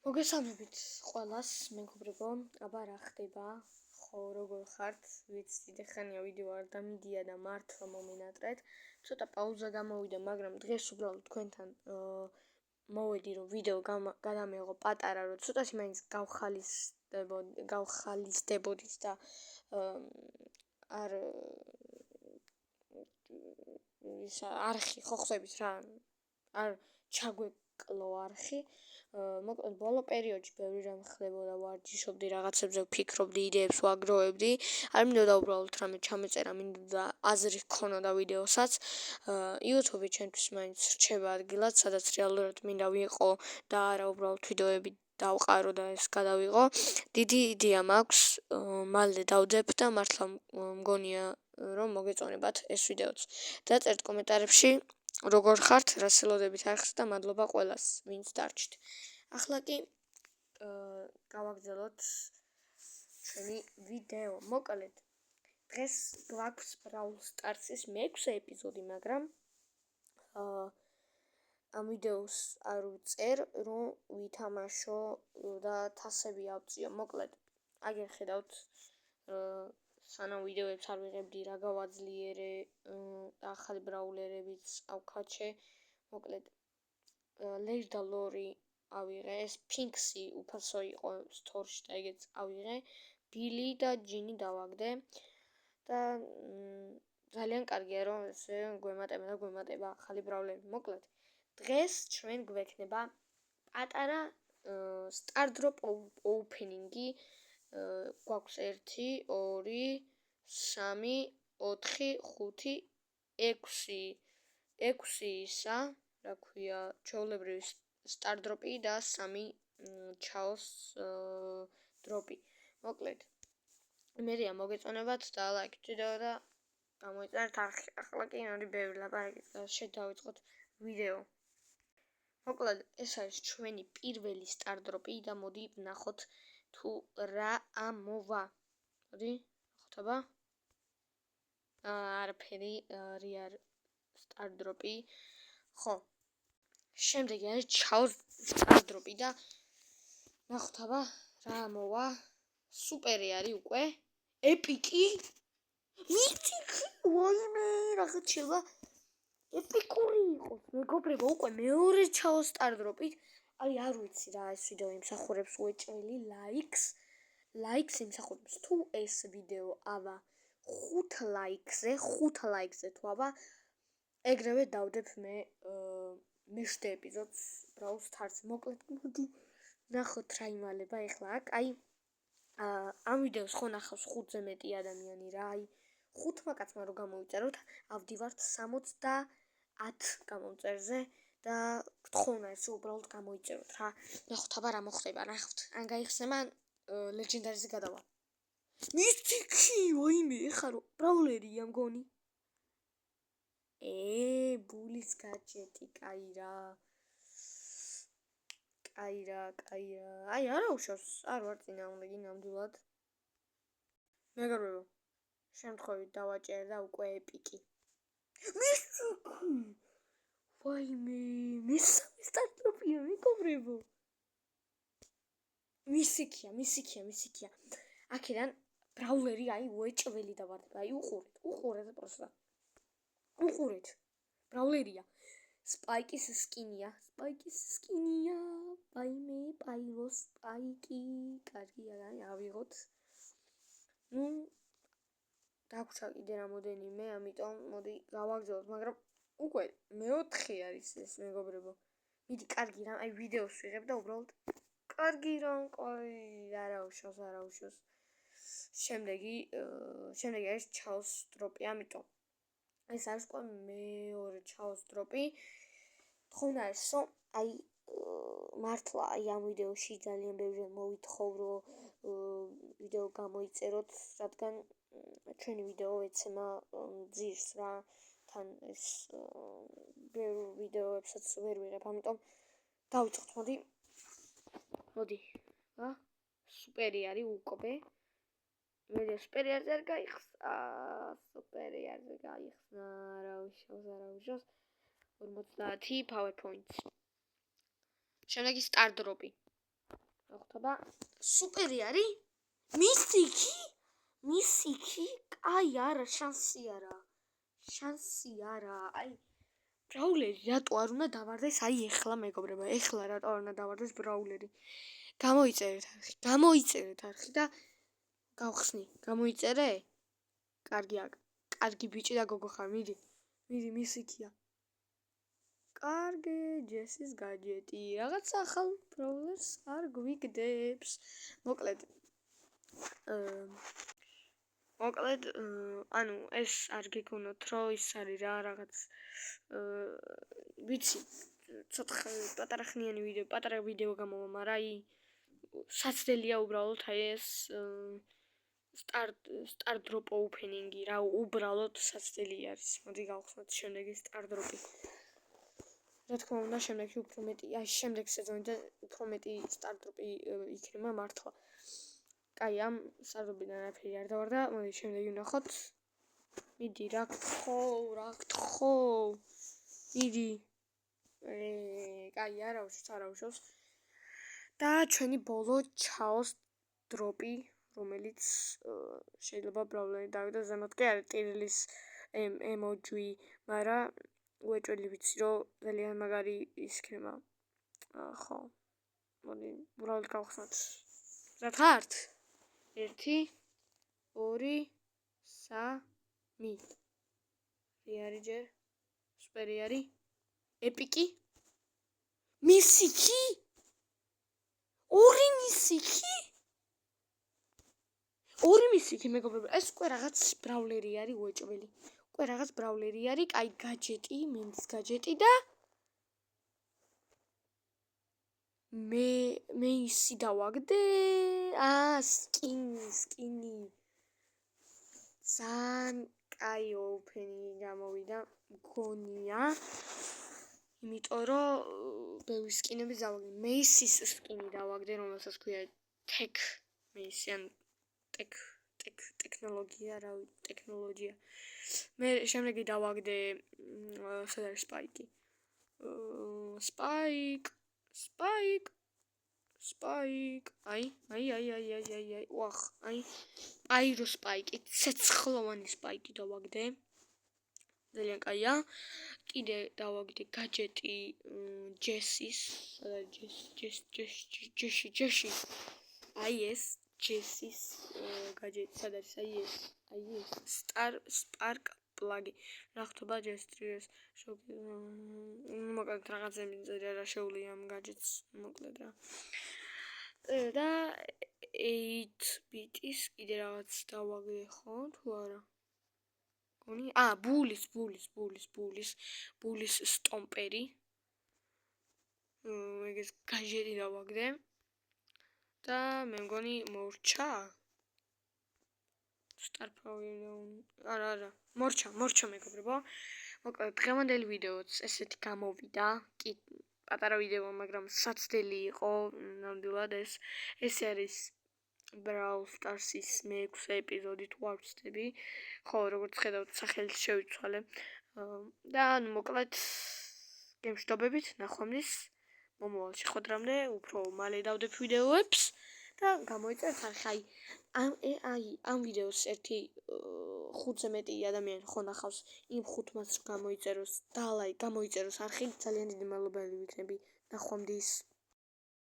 მოგესალმებით ყველას, მეგობრებო, აბა რა ხდება? ხო, როგორ ხართ? ვიცი, დიდი ხანია ვიდეო არ დამიდია და მართლა მომენატრეთ. ცოტა პაუზა გამოვიდა, მაგრამ დღეს უბრალოდ თქვენთან მოვედი, რომ ვიდეო გადამეღო პატარა, რომ ცოტაში მაინც გავხალისდებოდით და არ არხი ხო ხსების რა, არ ჩაგვეკლო არხი. მოკლედ ბოლო პერიოდში ბევრი რამ ხდებოდა, ვარჯიშობდი, რაღაცებზე ვფიქრობდი, იდეებს ვაგროვებდი. არ მინდოდა უბრალოდ რამე ჩამეწერა, მინდოდა აზრი ჰქონოდა ვიდეოსაც. YouTube-ი ჩემთვის მაინც რჩება ადგილად, სადაც რეალურად მინდა ვიყო და არა უბრალოდ ვიდეოები დავყარო და ეს გადავიღო. დიდი იდეა მაქვს, მალე დავდებ და მართლა მგონია რომ მოგეწონებათ ეს ვიდეოც. დაწერთ კომენტარებში როგორ ხართ, რას ელოდებით არხს და მადლობა ყველას, ვინც დარჩით. ახლა კი გავაგრძელოთ ჩვენი ვიდეო. მოკლედ, დღეს გვაქვს Brawl Stars-ის 6 ეპიზოდი, მაგრამ ამ ვიდეოს არ ვწერ, რომ ვითამაშო და თასები ავწიო. მოკლედ, აგერ ხედავთ სანამ ვიდეოებს არ ვიღებდი, რა გავაძლიერე და ახალი ბრაულერებიც ავქაჩე. მოკლედ, ლეჯ და ლორი ავიღე, ეს ფინქსი უფასო იყო სტორში და ეგეც ავიღე, ბილი და ჯინი დავაგდე და ძალიან კარგია რომ ესე გვემატება ახალი ბრაულერები. მოკლედ, დღეს ჩვენ გვექნება პატარა სტარდროპ ოუპენინგი. გვაქვს 1 2 3 4 5 6 ისა, რა ქვია, ჩვეულებრივი სტარდროპი და 3 ჩაოს დროპი. მოკლედ, მერია მოგეწონებათ და ლაიქ ვიდეო და გამოიწერეთ არხი. ახლა კი მოდი ბევრი ლაპარაკის გარეშე დავიწყოთ ვიდეო. მოკლედ, ეს არის ჩვენი პირველი სტარდროპი და მოდი ვნახოთ თუ რა ამოვა. მოდი, ნახოთ აბა. არაფერი რეარ სტარდროპი. ხო. შემდეგი არის ჩაოს სტარდროპი და ნახოთ აბა რა ამოვა. სუპერი არის უკვე. ეპიკი. მითიკი, ვაიმე, რაღაც შეიძლება ეპიკური იყოს. მეგობრებო, უკვე მეორე ჩაოს სტარდროპით. არ ვიცი რა ეს ვიდეო იმსახურებს უეჭველი ლაიქს იმსახურებს. თუ ეს ვიდეო აბა 5 ლაიქზე თუ აბა ეგრევე დავდებ მე მეხუთე ეპიზოდს Brawl Stars. მოკლედ, მოდი ნახოთ რა იმალება ეხლა აქ. ამ ვიდეოს ხო ნახავს 5-ზე მეტი ადამიანი რა. 5 კაცმა რო გამოვიწეროთ, ავდივართ 70 გამომწერზე და გთხოვნა ეს უბრალოდ გამოიწეროთ რა. ნახოთ აბა რა მოხდება, ნახოთ. ან გაიხსნება, ლეგენდარიზე გადავა. მითიკი, ვაიმე, ეხლა რო ბრაულერია მგონი. ბულის გაჯეტი, კაი რა. არა უშავს, არ ვარ წინააღმდეგი ნამდვილად. მეგობრებო, შემთხვევით დავაჭერ და უკვე ეპიკი. მითიკი! ვაიმე, მესამე სტარდროპია, მეგობრებო. მისიქია. აქედან ბრაულერი უეჭველი დავარდება. უყურეთ პროსტა. უყურეთ. ბრაულერია. სპაიკის სკინია. ვაიმე, პაილო სპაიკი. კარგია, ავიღოთ. დაგვრჩა კიდე რამოდენიმე, ამიტომ მოდი გავაგრძელოთ, მაგრამ უკვე მეოთხე არის ეს, მეგობრებო. მიდი, კარგი რამ, ვიდეოს ვიღებ და უბრალოდ კარგი რამ, არა უშავს. შემდეგი არის ჩაოს დროპი, ამიტომ ეს არის უკვე მეორე ჩაოს დროპი. თხოვნა არის, რომ მართლა ამ ვიდეოში ძალიან ბევრი მოვითხოვ, რომ ვიდეო გამოიწეროთ, რადგან ჩვენი ვიდეო ეცემა ძირს რა. თან ეს ბევრ ვიდეოებსაც ვერ ვიღებ, ამიტომ დავიწყოთ, მოდი. სუპერი არის უკვე. მე სუპერი არ გაიხსნა. არა უშავს. 50 power points. შემდეგი სტარდროპი. ნახოთ აბა სუპერი არის მისიკი აი არა შანსი არა აი ბრაულერი რატო არ უნდა დავარდეს აი ეხლა მეგობრებო ეხლა რატო არ უნდა დავარდეს ბრაულერი გამოიწერეთ არხი და გავხსნი გამოიწერე კარგი ბიჭი და გოგო ხარ მიდი მისიკია კარგი ჯესის გაჯეტი რაღაც ახალ ბრაულერს არ გვიგდებს მოკლედ ანუ ეს არ გიგონოთ რომ ის არის რა რაღაც ვიცი ცოტა პატარა ვიდეო გამოვა მაგრამ აი საცდელია უბრალოდ აი ეს სტარ დროპ ოპენინგი რა უბრალოდ საცდელი არის მოდი გავხსნათ შემდეგი სტარ დროპი რა თქმა უნდა შემდეგში უფრო მეტი აი შემდეგ სეზონიდან უფრო მეტი სტარ დროპი იქნება მართლა კაი ამ სტარ დროპიდან არაფერი არ დავარდა მოდი შემდეგი ვნახოთ მიდი რა გთხოვ მიდი კაი არავის და ჩვენი ბოლო ჩაოს დროპი რომელიც შეიძლება ბრაულერი დავიდოს ზემოთ კი არის ტირილის ემოჯი მაგრამ უეჭველი ვიცი რომ ძალიან მაგარი ისქნება ხო მოდი უბრალოდ გავხსნათ რა ხართ 1 2 3 რიარი ჯერ სუპერი არის ეპიკი მისიკი ორი მისიკი მეგობრებო ეს უკვე რაღაც ბრაულერი არის უეჭველი უკვე რაღაც ბრაულერი არის კაი გაჯეტი მენდის გაჯეტი და მე ისი დავაგდე სკინი ძალიან კაი ოპენი გამოვიდა მგონია იმიტომ რომ ბევრი სკინები დავაგდე მეისის სკინი დავაგდე რომელსაც ქვია ტექ მეისი ან ტექნოლოგია მე შემდეგი დავაგდე სპაიკი სპაიკ აი ვახ აი აირო სპაიკი ცეცხლოვანი სპაიკი დავაგდე ძალიან კაია კიდე დავაგდე გაჯეტი ჯესის ჯეში აი ეს ჯესის გაჯეტი სად არის აი ეს სპარკ პლაგი ნახთობა ჯესტრიეს მოკლედ რაღაცები წერია რა შეუძლია ამ გაჯეტს მოკლედ რა და 8 ბიტის კიდე რაღაც დავაგდე ხო თუ არა გონი ბულის სტომპერი ეგეს გაჯეტი დავაგდე და მე მგონი მორჩა არა მორჩა მეგობრებო მოკლედ დღევანდელი ვიდეოც ესეთი გამოვიდა კი პატარა ვიდეო მაგრამ საცდელი იყო ნამდვილად ეს არის Brawl Stars-ის მე-6 ეპიზოდი თუ არ ვცდები ხო როგორც ხედავთ სახელით შევიცვალე და მოკლედ გემშვიდობებით ნახვამდის მომავალში ხვდრამდე უფრო მალე დავდებ ვიდეოებს და გამოიწერეთ ხაი ამ ვიდეოს ერთი 5-ზე მეტი ადამიანი ხო ნახავს იმ 5-მას გამოიწეროს არხი ძალიან დიდი მადლობელი ვიქნები ნახვამდის